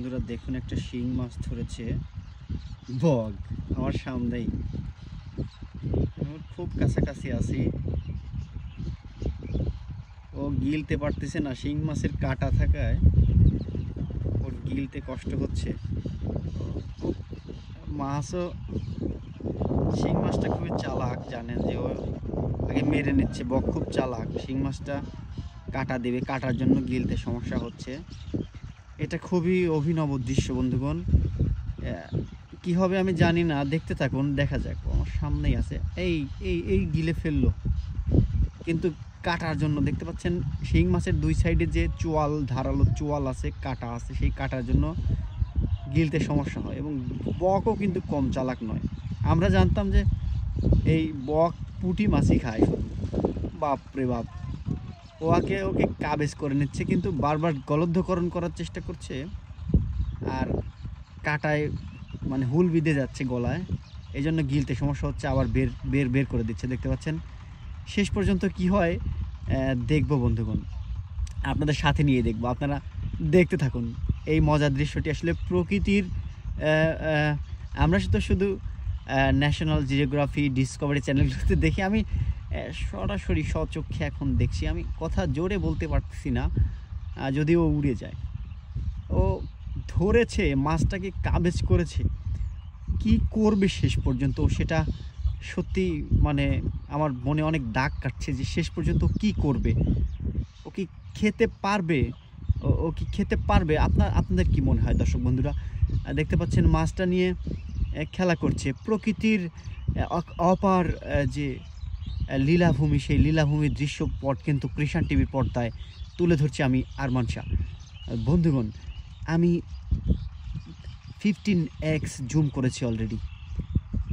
বন্ধুরা দেখুন, একটা শিং মাছ ধরেছে বগ আমার সামনেই। খুব কাছাকাছি আছি, ও গিলতে পারতেছে না, শিং মাছের কাঁটা থাকায় ওর গিলতে কষ্ট হচ্ছে। মাছও, শিং মাছটা খুবই চালাক, জানেন যে ও আগে মেরে নিচ্ছে। বগ খুব চালাক, শিং মাছটা কাঁটা দেবে, কাটার জন্য গিলতে সমস্যা হচ্ছে। এটা খুবই অভিনব দৃশ্য বন্ধুগণ। কি হবে আমি জানি না, দেখতে থাকুন, দেখা যাক। আমার সামনেই আছে, এই এই এই গিলে ফেললো, কিন্তু কাটার জন্য দেখতে পাচ্ছেন শিং মাছের দুই সাইডে যে চোয়াল, ধারালো চোয়াল আছে, কাটা আছে, সেই কাটার জন্য গিলতে সমস্যা হয়। এবং বকও কিন্তু কম চালাক নয়। আমরা জানতাম যে এই বক পুঁটি মাছই খায় শুধু। বাপরে বাপ, ওকে কাবেজ করে নিচ্ছে, কিন্তু বারবার গলদ্ধকরণ করার চেষ্টা করছে, আর কাটায় মানে হুল বিঁধে যাচ্ছে গলায়, এই জন্য গিলতে সমস্যা হচ্ছে। আবার বের করে দিচ্ছে, দেখতে পাচ্ছেন। শেষ পর্যন্ত কি হয় দেখব বন্ধুগণ, আপনাদের সাথে নিয়ে দেখব, আপনারা দেখতে থাকুন। এই মজার দৃশ্যটি আসলে প্রকৃতির, আমরা শুধু ন্যাশনাল জিওগ্রাফি, ডিসকভারি চ্যানেলগুলোতে দেখি, আমি সরাসরি স্বচক্ষে এখন দেখছি। আমি কথা জোরে বলতে পারতেছি না, যদিও উড়ে যায়। ও ধরেছে মাছটাকে, কাবেজ করেছে, কি করবে শেষ পর্যন্ত সেটা সত্যি মানে আমার মনে অনেক দাগ কাটছে যে শেষ পর্যন্ত কি করবে। ও কি খেতে পারবে? ও কি খেতে পারবে? আপনাদের কি মনে হয় দর্শক বন্ধুরা? দেখতে পাচ্ছেন মাছটা নিয়ে খেলা করছে। প্রকৃতির অপার যে লীলাভূমি, সেই লীলাভূমির দৃশ্যপট কিন্তু কৃষাণ টিভির পর্দায় তুলে ধরছি আমি, আরমান শাহ। বন্ধুগণ, আমি 15x জুম করেছি অলরেডি,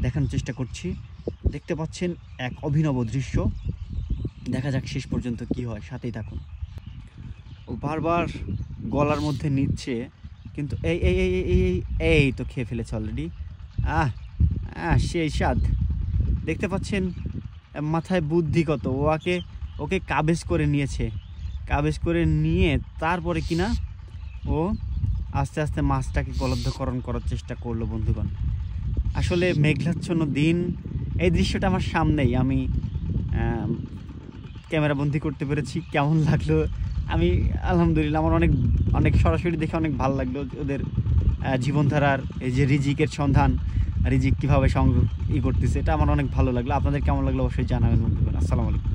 দেখানোর চেষ্টা করছি। দেখতে পাচ্ছেন এক অভিনব দৃশ্য, দেখা যাক শেষ পর্যন্ত কি হয়, সাথেই থাকুন। ও বারবার গলার মধ্যে নিচ্ছে, কিন্তু এই এই এই এই এই তো খেয়ে ফেলেছে অলরেডি। সেই স্বাদ, দেখতে পাচ্ছেন মাথায় বুদ্ধি কত। ওকে কাবেজ করে নিয়েছে, কাবেজ করে নিয়ে তারপরে কিনা ও আস্তে আস্তে মাছটাকে গলদ্ধকরণ করার চেষ্টা করলো বন্ধুগণ। আসলে মেঘাচ্ছন্ন দিন, এই দৃশ্যটা আমার সামনেই, আমি ক্যামেরা বন্দি করতে পেরেছি। কেমন লাগলো? আমি আলহামদুলিল্লাহ, আমার অনেক সরাসরি দেখে অনেক ভালো লাগলো। ওদের জীবনধারার এই যে রিজিকের সন্ধান, রিজিক কীভাবে করতেছে, এটা আমার অনেক ভালো লাগলো। আপনাদের কেমন লাগলো অবশ্যই জানাবেন বন্ধুগণ। আসসালামু আলাইকুম।